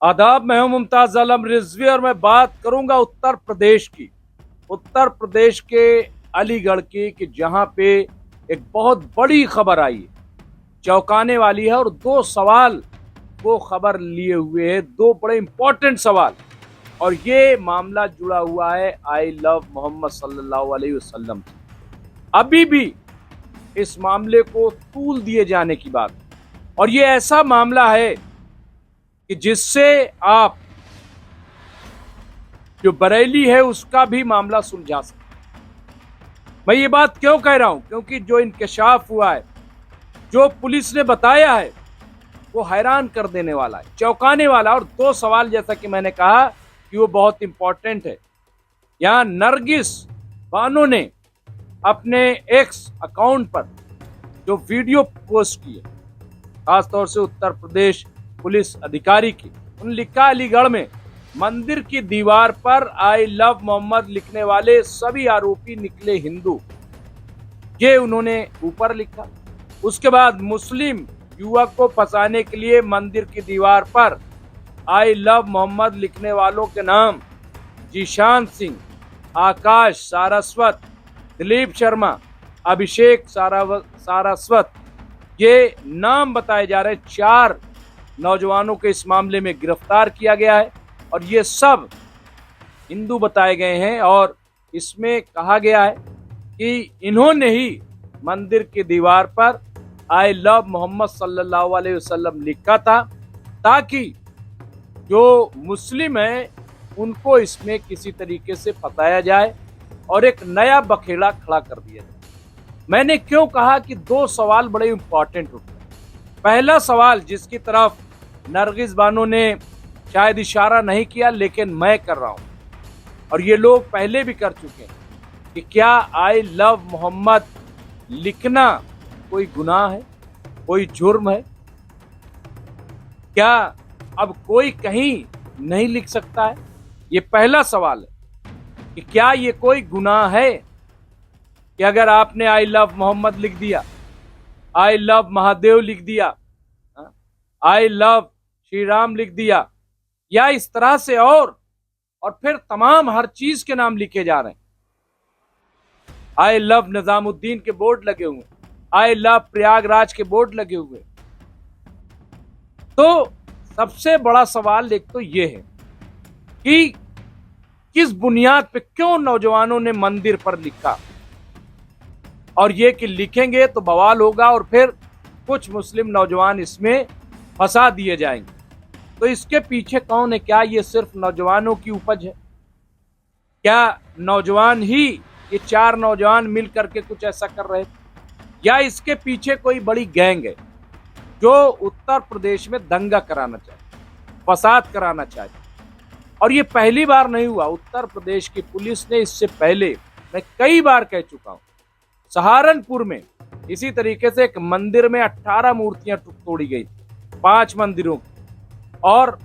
आदाब, मैं हूं मुमताज आलम रिजवी और मैं बात करूंगा उत्तर प्रदेश की। उत्तर प्रदेश के अलीगढ़ की, कि जहां पे एक बहुत बड़ी खबर आई है, चौंकाने वाली है। और दो सवाल वो खबर लिए हुए है, दो बड़े इंपॉर्टेंट सवाल। और ये मामला जुड़ा हुआ है आई लव मोहम्मद सल्लल्लाहु अलैहि वसल्लम से। अभी भी इस मामले को तूल दिए जाने की बात, और ये ऐसा मामला है कि जिससे आप जो बरेली है उसका भी मामला सुलझा सकते। मैं ये बात क्यों कह रहा हूं? क्योंकि जो इंकशाफ हुआ है, जो पुलिस ने बताया है, वो हैरान कर देने वाला है, चौंकाने वाला। और दो सवाल, जैसा कि मैंने कहा, कि वो बहुत इंपॉर्टेंट है। यहां नरगिस बानो ने अपने एक्स अकाउंट पर जो वीडियो पोस्ट की है, खासतौर से उत्तर प्रदेश पुलिस अधिकारी की, उन्होंने लिखा, अलीगढ़ में मंदिर की दीवार पर आई लव मोहम्मद लिखने वाले सभी आरोपी निकले हिंदू। ये उन्होंने ऊपर लिखा। उसके बाद मुस्लिम युवक को फंसाने के लिए मंदिर की दीवार पर आई लव मोहम्मद लिखने वालों के नाम जीशान सिंह, आकाश सारस्वत, दिलीप शर्मा, अभिषेक सारस्वत, ये नाम बताए जा रहे। 4 नौजवानों को इस मामले में गिरफ्तार किया गया है और ये सब हिंदू बताए गए हैं। और इसमें कहा गया है कि इन्होंने ही मंदिर की दीवार पर आई लव मोहम्मद सल्लल्लाहु अलैहि वसल्लम लिखा था, ताकि जो मुस्लिम हैं उनको इसमें किसी तरीके से फंसाया जाए और एक नया बखेड़ा खड़ा कर दिया जाए। मैंने क्यों कहा कि दो सवाल बड़े इंपॉर्टेंट उठे। पहला सवाल, जिसकी तरफ नरगिस बानो ने शायद इशारा नहीं किया, लेकिन मैं कर रहा हूं और ये लोग पहले भी कर चुके हैं, कि क्या आई लव मोहम्मद लिखना कोई गुनाह है, कोई जुर्म है? क्या अब कोई कहीं नहीं लिख सकता है? ये पहला सवाल है कि क्या ये कोई गुनाह है कि अगर आपने आई लव मोहम्मद लिख दिया, आई लव महादेव लिख दिया, आई लव श्री राम लिख दिया, या इस तरह से और फिर तमाम हर चीज के नाम लिखे जा रहे हैं। आई लव निजामुद्दीन के बोर्ड लगे हुए, आई लव प्रयागराज के बोर्ड लगे हुए। तो सबसे बड़ा सवाल एक तो ये है कि किस बुनियाद पे, क्यों नौजवानों ने मंदिर पर लिखा, और ये कि लिखेंगे तो बवाल होगा और फिर कुछ मुस्लिम नौजवान इसमें फंसा दिए जाएंगे। तो इसके पीछे कौन है? क्या ये सिर्फ नौजवानों की उपज है? क्या नौजवान ही, ये 4 नौजवान मिल करके कुछ ऐसा कर रहे थे, या इसके पीछे कोई बड़ी गैंग है जो उत्तर प्रदेश में दंगा कराना चाहती, फसाद कराना चाहती? और ये पहली बार नहीं हुआ। उत्तर प्रदेश की पुलिस ने इससे पहले, मैं कई बार कह चुका हूं, सहारनपुर में इसी तरीके से एक मंदिर में 18 मूर्तियां तोड़ी गई, 5 मंदिरों की, और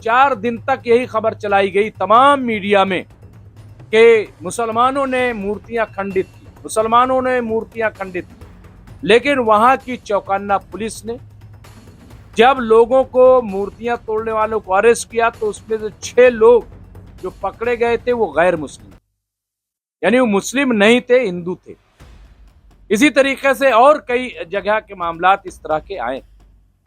4 दिन तक यही खबर चलाई गई तमाम मीडिया में कि मुसलमानों ने मूर्तियां खंडित की, मुसलमानों ने मूर्तियां खंडित की। लेकिन वहां की चौकन्ना पुलिस ने जब लोगों को, मूर्तियां तोड़ने वालों को अरेस्ट किया, तो उसमें से 6 लोग जो पकड़े गए थे वो गैर मुस्लिम, यानी वो मुस्लिम नहीं थे, हिंदू थे। इसी तरीके से और कई जगह के मामलात इस तरह के आए।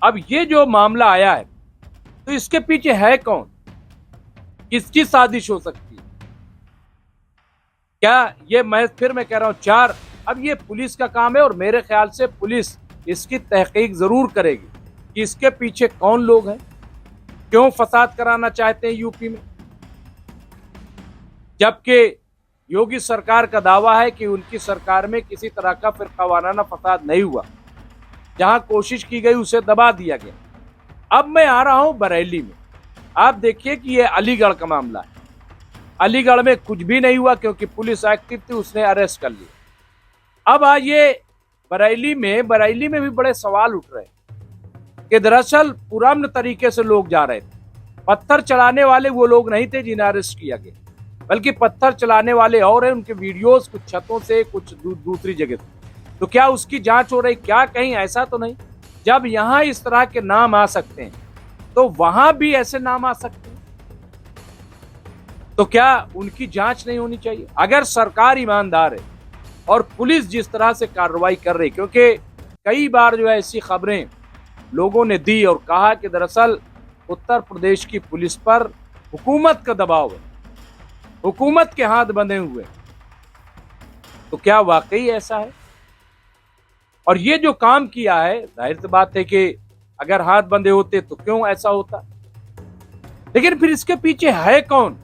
अब ये जो मामला आया है, तो इसके पीछे है कौन? किसकी साजिश हो सकती है? क्या ये, मैं कह रहा हूं 4, अब ये पुलिस का काम है और मेरे ख्याल से पुलिस इसकी तहकीक जरूर करेगी कि इसके पीछे कौन लोग हैं, क्यों फसाद कराना चाहते हैं यूपी में। जबकि योगी सरकार का दावा है कि उनकी सरकार में किसी तरह का फिरकावाराना फसाद नहीं हुआ, जहां कोशिश की गई उसे दबा दिया गया। अब मैं आ रहा हूं बरेली में। आप देखिए कि यह अलीगढ़ का मामला है। अलीगढ़ में कुछ भी नहीं हुआ क्योंकि पुलिस एक्टिव थी, उसने अरेस्ट कर लिया। अब आइए बरेली में भी बड़े सवाल उठ रहे हैं कि दरअसल पुरअमन तरीके से लोग जा रहे थे। पत्थर चलाने वाले वो लोग नहीं थे जिन्हें अरेस्ट किया गया, बल्कि पत्थर चलाने वाले और हैं। उनके वीडियोस कुछ छतों से, कुछ दूसरी जगह से। तो क्या उसकी जांच हो रही? क्या कहीं ऐसा तो नहीं? जब यहां इस तरह के नाम आ सकते हैं, तो वहां भी ऐसे नाम आ सकते हैं। तो क्या उनकी जांच नहीं होनी चाहिए? अगर सरकार ईमानदार है और पुलिस जिस तरह से कार्रवाई कर रही, क्योंकि कई बार जो है ऐसी खबरें लोगों ने दी और कहा कि दरअसल उत्तर प्रदेश की पुलिस पर हुकूमत का दबाव है, हुकूमत के हाथ बंधे हुए हैं। तो क्या वाकई ऐसा है? और ये जो काम किया है, जाहिर सी बात है कि अगर हाथ बंधे होते तो क्यों ऐसा होता। लेकिन फिर इसके पीछे है कौन?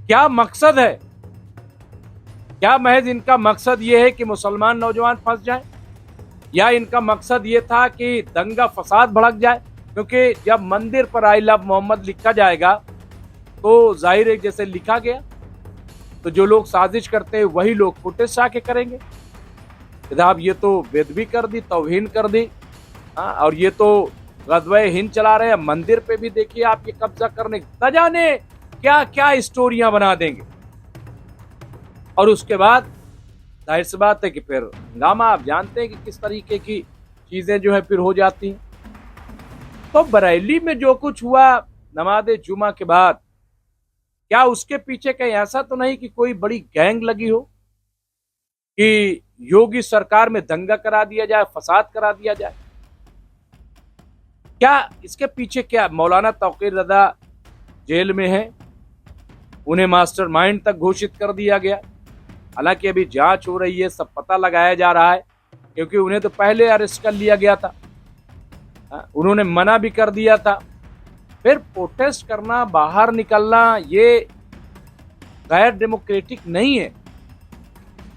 क्या मकसद है? क्या महज इनका मकसद यह है कि मुसलमान नौजवान फंस जाएं, या इनका मकसद यह था कि दंगा फसाद भड़क जाए? क्योंकि जब मंदिर पर आई लव मोहम्मद लिखा जाएगा तो जाहिर है जैसे लिखा गया, तो जो लोग साजिश करते हैं वही लोग फुटेज आके करेंगे। जनाब ये तो बेदबी कर दी, तौहीन कर दी। और ये तो गज़वे हिंद चला रहे हैं। मंदिर पे भी देखिए आप ये कब्जा करने न जाने क्या क्या स्टोरियां बना देंगे। और उसके बाद जाहिर सी बात है कि फिर हंगामा, आप जानते हैं कि किस तरीके की चीजें जो है फिर हो जाती हैं। तो बरेली में जो कुछ हुआ नमाज जुमा के बाद, क्या उसके पीछे कहीं ऐसा तो नहीं कि कोई बड़ी गैंग लगी हो कि योगी सरकार में दंगा करा दिया जाए, फसाद करा दिया जाए? क्या इसके पीछे क्या? मौलाना तौकीर रज़ा जेल में है, उन्हें मास्टरमाइंड तक घोषित कर दिया गया। हालांकि अभी जांच हो रही है, सब पता लगाया जा रहा है, क्योंकि उन्हें तो पहले अरेस्ट कर लिया गया था। उन्होंने मना भी कर दिया था। फिर प्रोटेस्ट करना, बाहर निकलना, ये गैर डेमोक्रेटिक नहीं है।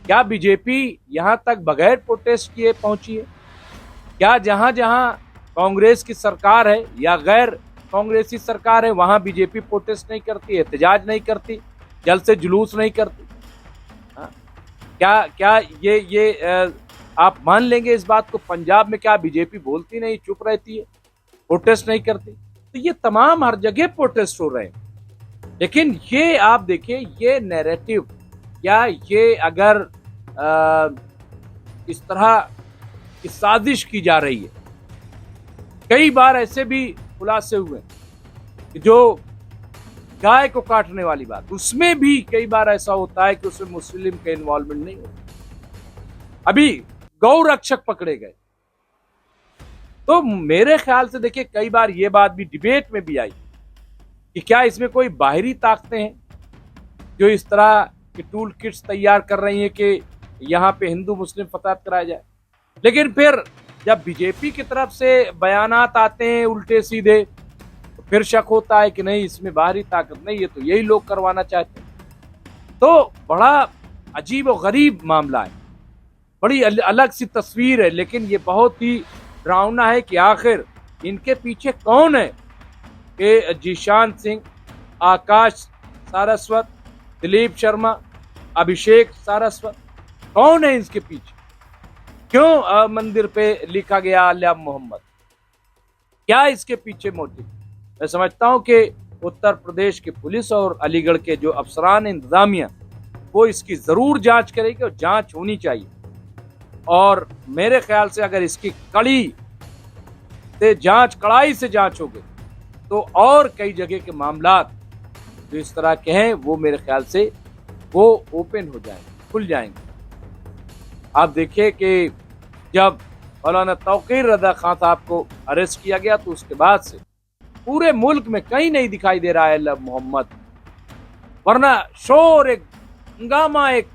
क्या बीजेपी यहां तक बगैर प्रोटेस्ट किए पहुंची है? क्या जहां जहां कांग्रेस की सरकार है या गैर कांग्रेसी सरकार है वहां बीजेपी प्रोटेस्ट नहीं करती, एहतजाज नहीं करती, जलसे जुलूस नहीं करती? क्या ये आप मान लेंगे इस बात को? पंजाब में क्या बीजेपी बोलती नहीं, चुप रहती है, प्रोटेस्ट नहीं करती? तो ये तमाम हर जगह प्रोटेस्ट हो रहे हैं। लेकिन ये आप देखिए, ये नैरेटिव या ये अगर इस तरह की साजिश की जा रही है, कई बार ऐसे भी खुलासे हुए कि जो गाय को काटने वाली बात, उसमें भी कई बार ऐसा होता है कि उसमें मुस्लिम का इन्वॉल्वमेंट नहीं होता। अभी गौ रक्षक पकड़े गए, तो मेरे ख्याल से देखिए कई बार ये बात भी डिबेट में भी आई कि क्या इसमें कोई बाहरी ताकतें हैं जो इस तरह के टूल किट्स तैयार कर रही हैं कि यहाँ पे हिंदू मुस्लिम फसाद कराया जाए। लेकिन फिर जब बीजेपी की तरफ से बयानात आते हैं उल्टे सीधे, तो फिर शक होता है कि नहीं, इसमें बाहरी ताकत नहीं, ये तो यही लोग करवाना चाहते हैं। तो बड़ा अजीब और गरीब मामला है, बड़ी अलग सी तस्वीर है। लेकिन ये बहुत ही डरावना है कि आखिर इनके पीछे कौन है? कि जीशान सिंह, आकाश सारस्वत, दिलीप शर्मा, अभिषेक सारस्वत, कौन है इसके पीछे? क्यों मंदिर पे लिखा गया लव मोहम्मद? क्या इसके पीछे मोटिव? मैं समझता हूं कि उत्तर प्रदेश की पुलिस और अलीगढ़ के जो अफसरान इंतजामिया, वो इसकी जरूर जांच करेगी और जांच होनी चाहिए। और मेरे ख्याल से अगर इसकी कड़ी से जांच होगी तो और कई जगह के मामलात जो इस तरह के हैं वो मेरे ख्याल से वो ओपन हो जाएंगे, खुल जाएंगे। आप देखिए कि जब मौलाना तौकीर रज़ा खान साहब को अरेस्ट किया गया तो उसके बाद से पूरे मुल्क में कहीं नहीं दिखाई दे रहा है लव मोहम्मद, वरना शोर, एक हंगामा, एक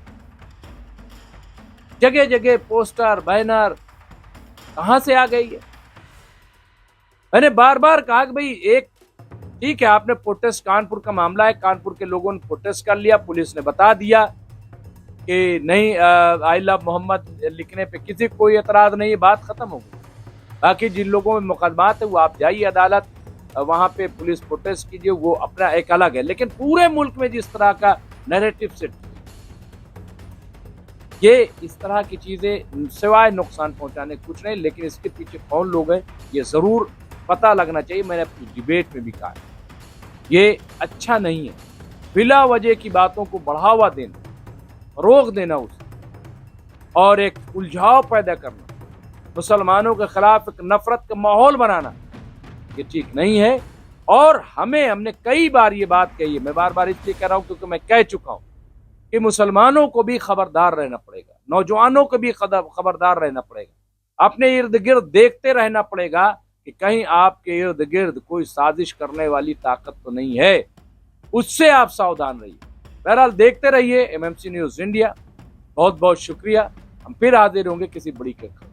जगह जगह पोस्टर, बैनर कहां से आ गई है? मैंने बार बार कहा कि भाई एक ठीक है, आपने प्रोटेस्ट, कानपुर का मामला है, कानपुर के लोगों ने प्रोटेस्ट कर लिया, पुलिस ने बता दिया कि नहीं, आई लव मोहम्मद लिखने पे किसी को कोई एतराज नहीं है, बात खत्म हो गई। बाकी जिन लोगों में मुकदमात है वो आप जाइए अदालत, वहां पे पुलिस प्रोटेस्ट कीजिए, वो अपना एक अलग है। लेकिन पूरे मुल्क में जिस तरह का नैरेटिव सेट, ये इस तरह की चीजें सिवाय नुकसान पहुंचाने कुछ नहीं। लेकिन इसके पीछे कौन लोग हैं ये जरूर पता लगना चाहिए। मैंने अपनी डिबेट में भी कहा, ये अच्छा नहीं है बिला वजह की बातों को बढ़ावा देना, रोक देना उसे, और एक उलझाव पैदा करना, मुसलमानों के खिलाफ एक नफरत का माहौल बनाना, ये ठीक नहीं है। और हमने कई बार ये बात कही है, मैं बार बार इसलिए कह रहा हूं क्योंकि मैं कह चुका हूं कि मुसलमानों को भी खबरदार रहना पड़ेगा, नौजवानों को भी खबरदार रहना पड़ेगा, अपने इर्द गिर्द देखते रहना पड़ेगा कि कहीं आपके इर्द गिर्द कोई साजिश करने वाली ताकत तो नहीं है, उससे आप सावधान रहिए। बहरहाल देखते रहिए एमएमसी न्यूज इंडिया। बहुत बहुत शुक्रिया। हम फिर हाजिर होंगे किसी बड़ी खबर।